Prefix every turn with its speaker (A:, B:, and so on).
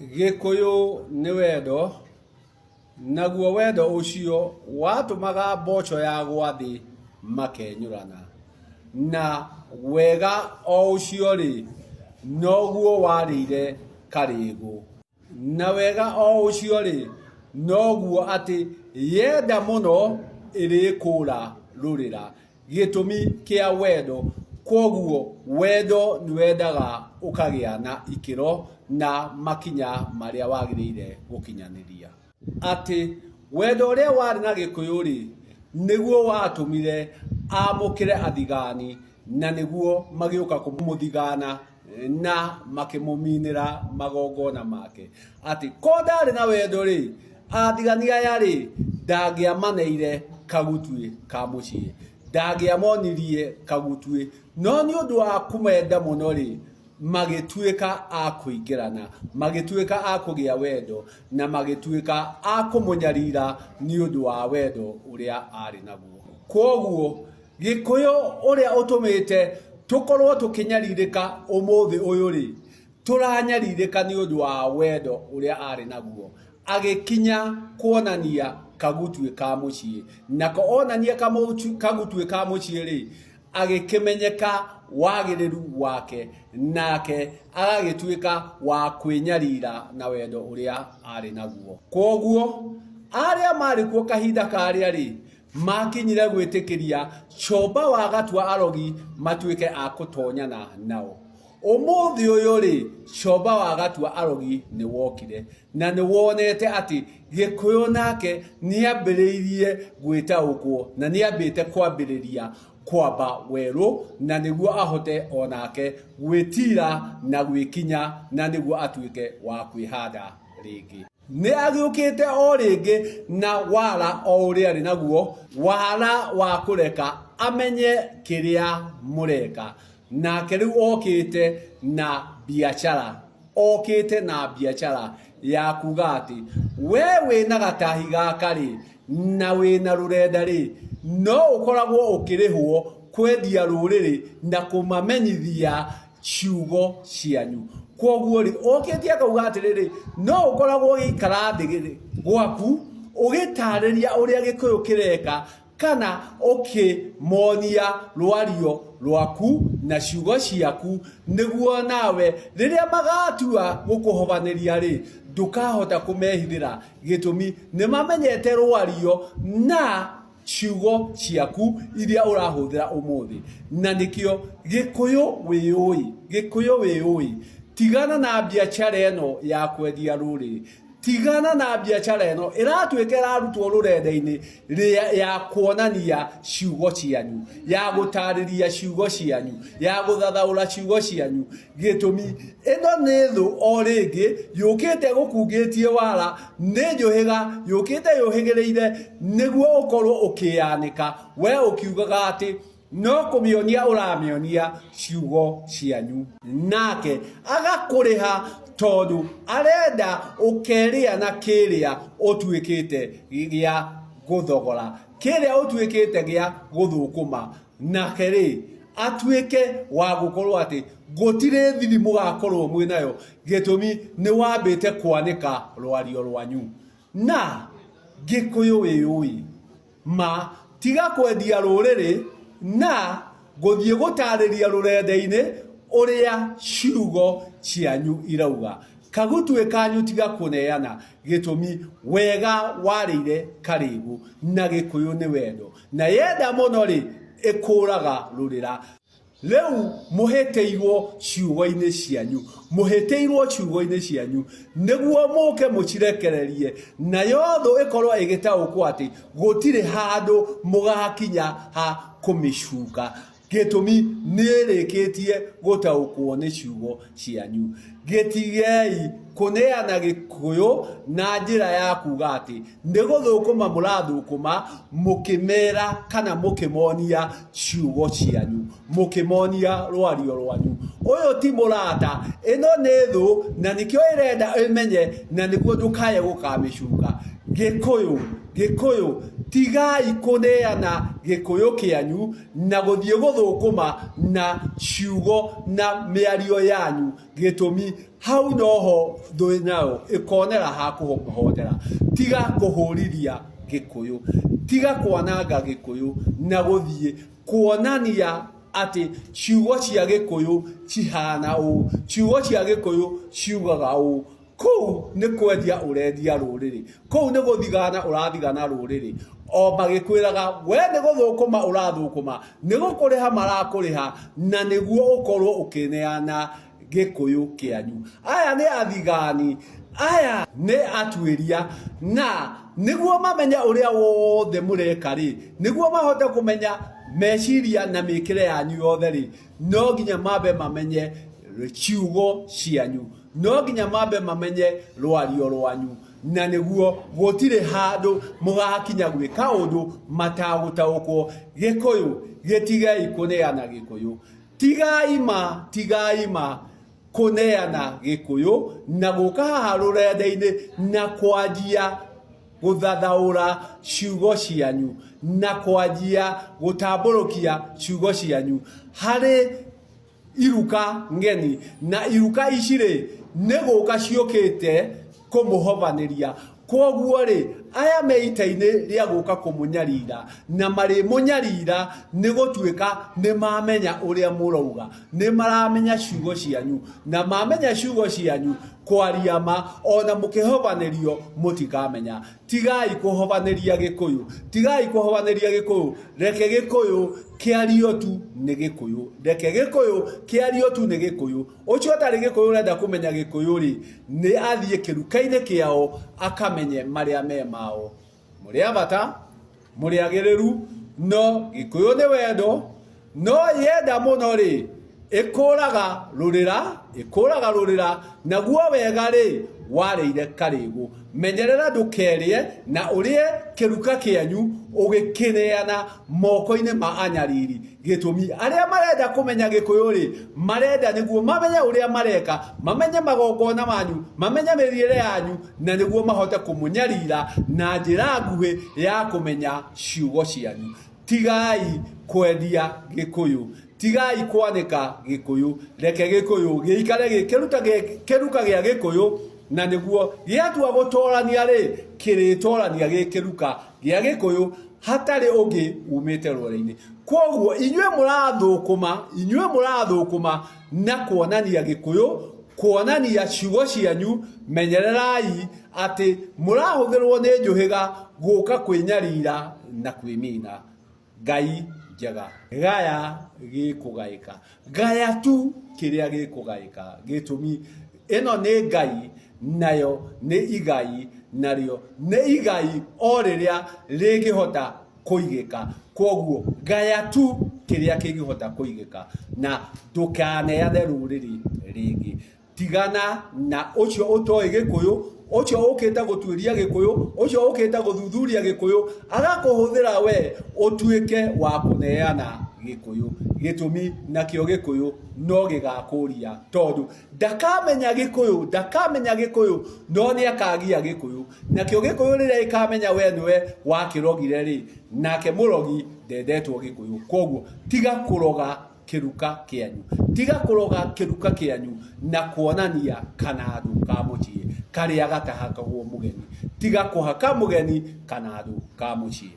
A: Gikuyu ni wendo naguo wendo ucio watumaga mboco ya gwathi makenyurana na wega o ucio ri noguo warire karigu na wega o ucio ri noguo ati yenda muno irikura rurira gitumi kia wendo koguo wendo ni wendaga ukagia na ikiro na makinya maria wagirire gukinyaniria ati wendo uria wari na Gikuyu ri niguo watumire amukire athigani na niguo magiuka kumuthigana na makimuminira magongona make ati ko ndari na wendo ri athigani aya ri ndangiamaneire kagutwi ka mucii ndangiamonirie kagutwi no ni undu wa kumenda muno ri magituika akuingirana magituika akugia wendo na magituika akumunyarira ni undu wa wendo uria ari naguo koguo Gikuyu uria utumite tukorwo tukinyaririka umuthi uyu ri turanyaririka ni undu wa wendo uria ari naguo agikinya kuonania kagutwi ka mucii nako onania kagutwi ka mucii ri agikimenyeka wagiriru wake nake agagituika wa kwinyarira na wendo uria ari naguo koguo aria mari kuo kahinda karia ri makinyire gwitikiria chomba wa gatwa arogi matuike akutonyana nao umuthi uyu ri chomba wa gatwa arogi ni wokire na ni wonete ati Gikuyu nake ni ambiriirie gwita ukwo na ni ambite kwambiriria kwamba weru na niguo ahote onake gwitira na gwikinya na niguo atuike wa kwihanda ringi ni agiukite o ringi na wala o uria ri naguo wala wa kureka amenye kiria mureka na keriu okite na biashara ya kuga ati wewe na gatahi gaka ri na wina rurenda ri no ukoragwo ukirihwo kwendia ruriri na kumamenyithia ciugo cianyu koguo ri okitie kauga atiriri no ukoragwo gikara thigiri gwaku ugitariria uria Gikuyu kireka kana ukimonia rwario rwaku na ciugo ciaku niguo nawe riria magatua gukuhobaniria ri ndukahota kumehithira gitumi ni mamenyete rwario na ciugo ciaku iria urahuthira umuthi na nikio Gikuyu wiui tigana na biashara eno ya kwendia ruriri tigana na biashara eno iratuikera rutwo rurenda-ini ya kuonania ciugo cianyu ya gutariria ciugo cianyu ya guthathaura ciugo cianyu gitumi eno ni thu o ringi yukite gukungitie wala ni njuhiga yukite yuhigireire niguo ukorwo ukianika we ukiugaga ati no kumionia uramionia ciugo cianyu nake agakuriha tondu arenda ukeria na kiria utuikite gia guthogora kiria utuikite gia guthukuma nake ri atuike wa gukorwo ati gutire thirimu gakorwo mwinayo gitumi ni wambite kwanika rwario rwanyu na Gikuyu wiui ma tiga kwendia ruriri na guthie gutariria rurenda-ini uria ciugo cianyu irauga kagutwe kanyu tiga kuneana gitumi wega warire karigu na Gikuyu ni wendo na yenda muno ri ikuraga rurira leu muheteirwo ciugo-ini cianyu niguo muke mucirekererie na yotho ikorwo igitaukwo ati gutire handu mugakinya ha kumishuka gitumi nirikitie gutaukwo ni ciugo cianyu gitigei kuneana Gikuyu na njira ya kuga ati ndiguthukuma murathukuma mukimera kana mukimonia ciugo cianyu mukimonia rwario rwanyu uyu ti murata ino ni thu na nikio irenda imenye na niguo ndukaye gukamishuka Gikuyu tigai kuneana gikuyu kianyu na guthie guthukuma na ciugo na miario yanyu gitumi hau noho thuinao ikonera ha kuhotera tiga kuhuriria gikuyu tiga kwananga gikuyu na guthie kuonania ati ciugo cia gikuyu cihana u ciugo cia gikuyu ciugaga u kou ni kwendia urendia ruriri kou ni guthigana urathigana ruriri o magikwiraga we ni guthukuma urathukuma ni gukuriha marakuriha na niguo ukorwo ukineana gikuyu kianyu aya ni athigani aya ni atwiria na niguo mamenya uria wothe mureka ri niguo mahote kumenya meciria na mikire yanyu yothe ri no nginya mabe mamenye ciugo cianyu no nginya mabe mamenye rwario rwanyu na niguo gutire handu mugakinya gwika undu matagutaukwo gikuyu gitigai kuneana gikuyu tigai ma kuneana gikuyu na guka haha rurenda-ini na kwanjia guthathaura ciugo cianyu na kwanjia gutamburukia ciugo cianyu hari iruka ngeni na iruka iciri ni guka ciukite kumuhovaniria koguo ri aya meitaine ria guka kumunyarira na mari munyarira ni gutuika ni mamenya uria murauga ni maramenya ciugo cianyu na mamenya ciugo cianyu kwaria ma ona mukihobanirio mutikamenya tigai kuhobaniria gikuyu reke gikuyu kiario tu ni gikuyu reke gikuyu kiario tu ni gikuyu ucio tari gikuyu renda kumenya gikuyu ri ni athie kirukaine kiao akamenye maria me mao muri abata muri agiriru no gikuyu ni wendo no yenda muno ri ikuraga rurira naguo wega ri wareire karigu menyerera ndukerie na urie kiruka kianyu ugikineana moko-ini ma anyariri gitumi aria marenda kumenya gikuyu ri marenda niguo mamenye uria mareka mamenye magongona manyu mamenye miriire yanyu na niguo mahote kumunyarira na njira nguhi ya kumenya ciugo cianyu tigai kwendia gikuyu tigai kwanika gikuyu reke gikuyu giikare kiruka gia gikuyu na niguo giatua gutorania ri kiritorania gikiruka gia gikuyu hatari ungi umite rwere-ini koguo inywe murathukuma na kuonania gikuyu kuonania ciugo cianyu menyererai ati murahuthirwo ni njuhiga guka kwinyarira na kwimina Ngai njega gaya gikugaika gaya tu kiria gikugaika gitumi ino ni Ngai nayo ni igai nario ni igai o riria rigihota kuigika koguo gaya tu kiria kigihota kuigika na ndukaneane ruriri ringi tigana na ucio utoi gikuyu ucio ukita gutwiria gikuyu ucio ukita guthuthuria gikuyu agakuhuthira we utuike wa kuneana gikuyu gitumi nakio gikuyu no gigakuria tondu ndakamenya gikuyu no ni akagia gikuyu nakio gikuyu riria ikamenya we niwe wakirogire ri nake murogi ndendetwo gikuyu koguo tiga kuroga kiruka kianyu na kuonania kana andu ka mucii karia gatahakagwo mugeni tiga kuhaka mugeni kana andu ka mucii